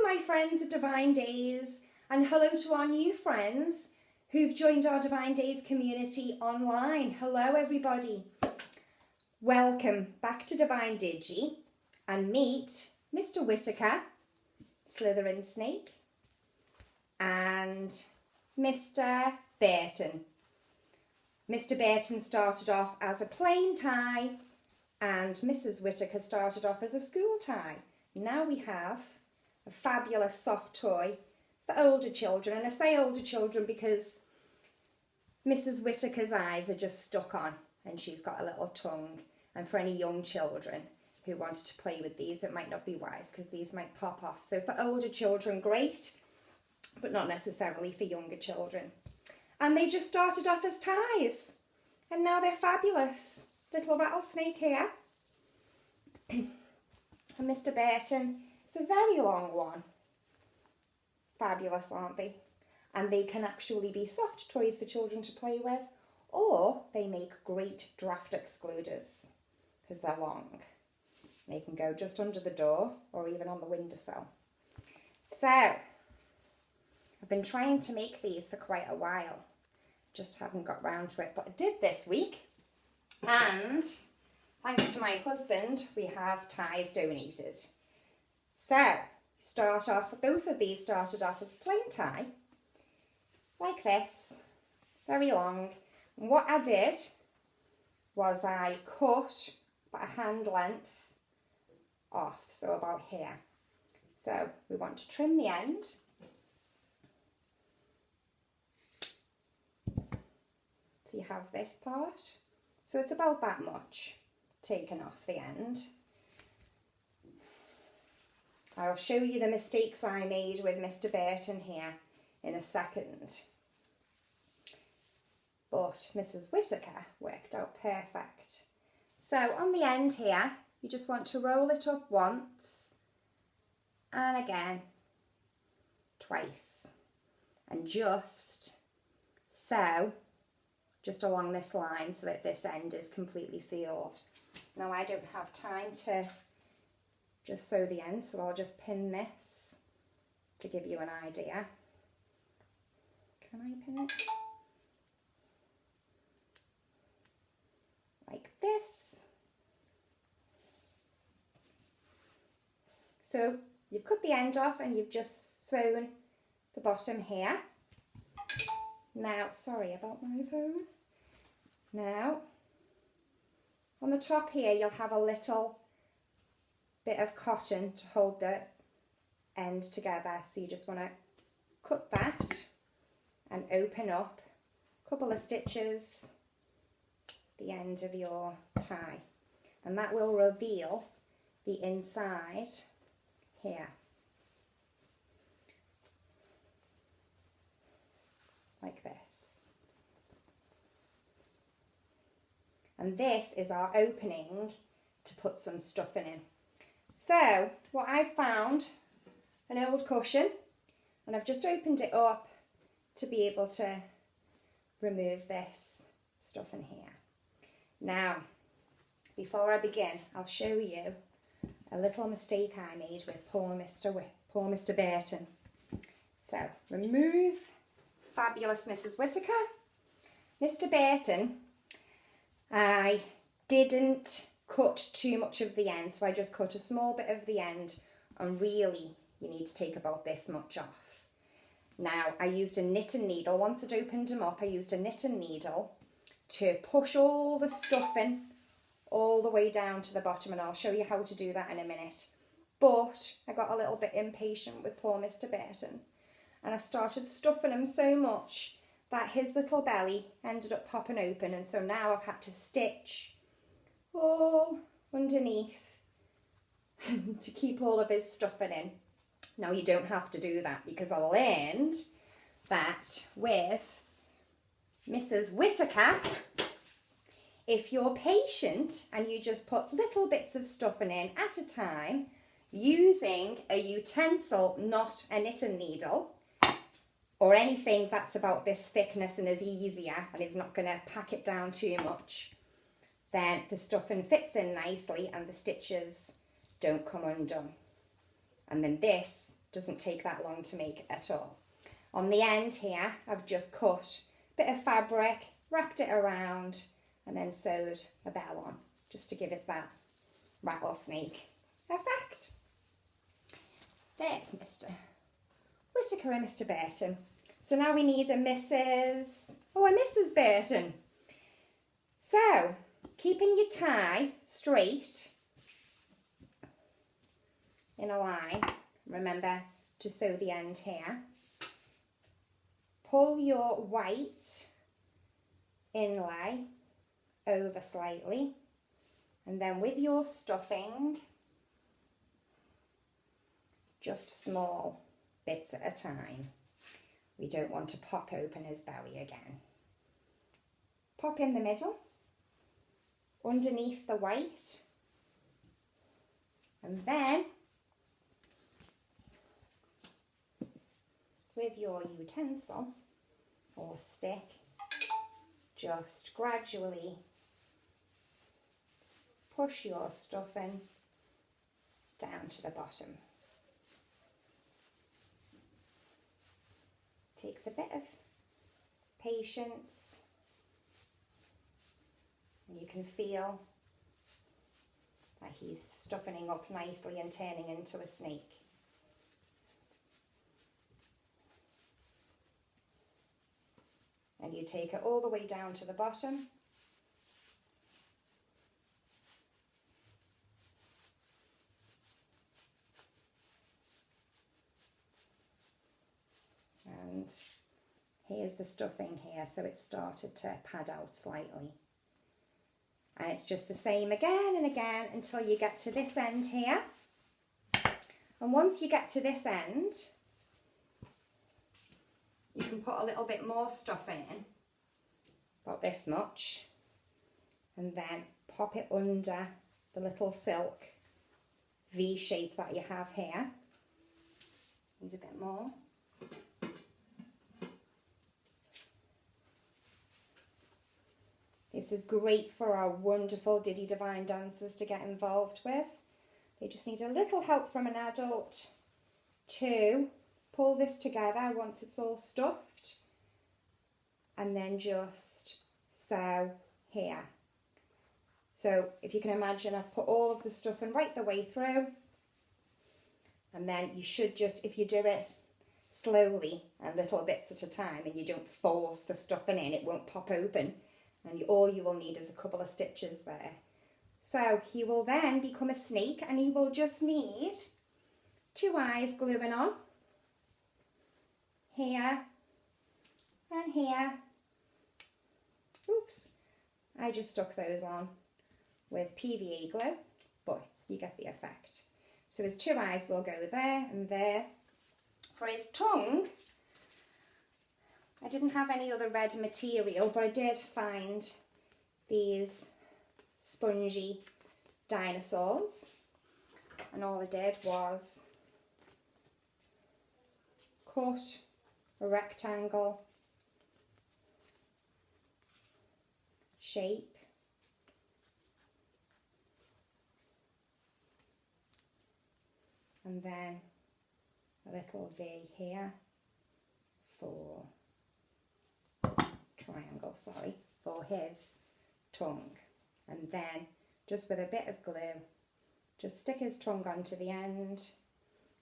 my friends at Divine Days, and hello to our new friends who've joined our Divine Days community online. Hello everybody. Welcome back to Divine Digi, and meet Mr. Whittaker, Slytherin Snake, and Mr. Burton. Mr. Burton started off as a plain tie and Mrs. Whittaker started off as a school tie. Now we have a fabulous soft toy for older children, and I say older children because Mrs. Whittaker's eyes are just stuck on and she's got a little tongue, and for any young children who wanted to play with these, it might not be wise because these might pop off. So for older children, great, but not necessarily for younger children. And they just started off as ties and now they're fabulous. Little rattlesnake here. And Mr. Burton, it's a very long one. Fabulous, aren't they? And they can actually be soft toys for children to play with, or they make great draft excluders because they're long. They can go just under the door or even on the windowsill. So, I've been trying to make these for quite a while. Just haven't got round to it, but I did this week. And thanks to my husband, we have ties donated. So, start off, both of these started off as plain tie, like this, very long. And what I did was I cut about a hand length off, so about here. So we want to trim the end. So you have this part. So it's about that much taken off the end. I'll show you the mistakes I made with Mr. Burton here in a second. But Mrs. Whittaker worked out perfect. So on the end here, you just want to roll it up once and again, twice. And just so, just along this line so that this end is completely sealed. Now I don't have time to just sew the end, so I'll just pin this to give you an idea. Can I pin it? Like this. So you've cut the end off and you've just sewn the bottom here. Now, sorry about my phone. Now, on the top here, you'll have a little bit of cotton to hold the end together. So you just want to cut that and open up a couple of stitches the end of your tie. And that will reveal the inside here. Like this. And this is our opening to put some stuffing in. So what I found, an old cushion, and I've just opened it up to be able to remove this stuff in here. Now, before I begin, I'll show you a little mistake I made with poor Mr. Burton. So, remove fabulous Mrs. Whittaker. Mr. Burton, I didn't cut too much of the end, so I just cut a small bit of the end, and really you need to take about this much off. Now, I used a knitting needle. Once I'd opened them up, I used a knitting needle to push all the stuffing all the way down to the bottom, and I'll show you how to do that in a minute. But I got a little bit impatient with poor Mr. Burton, and I started stuffing him so much that his little belly ended up popping open, and so now I've had to stitch all underneath to keep all of his stuffing in. Now you don't have to do that because I learned that with Mrs. Whittaker, if you're patient and you just put little bits of stuffing in at a time using a utensil, not a knitting needle, or anything that's about this thickness and is easier and is not going to pack it down too much, then the stuffing fits in nicely and the stitches don't come undone. And then this Doesn't take that long to make at all. On the end here, I've just cut a bit of fabric, wrapped it around, and then sewed a bell on, just to give it that rattlesnake effect. There's Mr. Whittaker and Mr. Burton. So now we need a Mrs. Burton. So, keeping your tie straight in a line, remember to sew the end here. Pull your white inlay over slightly, and then with your stuffing, just small bits at a time. We don't want to pop open his belly again. Pop in the middle, underneath the white, and then with your utensil or stick, just gradually push your stuffing down to the bottom. Takes a bit of patience, and you can feel that he's stuffing up nicely and turning into a snake. And you take it all the way down to the bottom. And here's the stuffing here, so it started to pad out slightly. And it's just the same again and again until you get to this end here. And once you get to this end, you can put a little bit more stuffing in, about this much, and then pop it under the little silk V shape that you have here. Need a bit more. This is great for our wonderful Diddy Divine dancers to get involved with. They just need a little help from an adult to pull this together once it's all stuffed, and then just sew here. So if you can imagine, I've put all of the stuffing right the way through, and then you should just, if you do it slowly and little bits at a time and you don't force the stuffing in, it won't pop open, and all you will need is a couple of stitches there. So he will then become a snake, and he will just need 2 eyes gluing on. Here and here. Oops, I just stuck those on with PVA glue, but you get the effect. So his 2 eyes will go there and there. For his tongue, I didn't have any other red material, but I did find these spongy dinosaurs, and all I did was cut a rectangle shape and then a little V here for for his tongue, and then just with a bit of glue just stick his tongue onto the end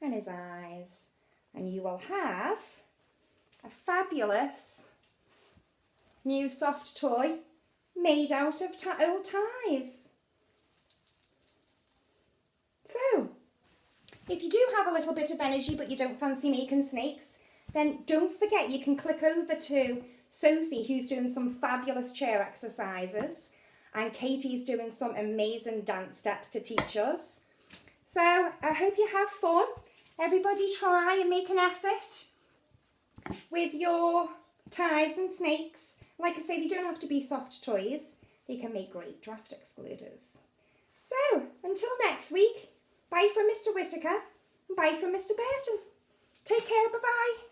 and his eyes, and you will have a fabulous new soft toy made out of old ties. So, if you do have a little bit of energy but you don't fancy making snakes, then don't forget you can click over to Sophie, who's doing some fabulous chair exercises, and Katie's doing some amazing dance steps to teach us. So I hope you have fun. Everybody try and make an effort with your ties and snakes. Like I say, they don't have to be soft toys. They can make great draft excluders. So until next week, bye from Mr. Whittaker and bye from Mr. Burton. Take care, bye-bye.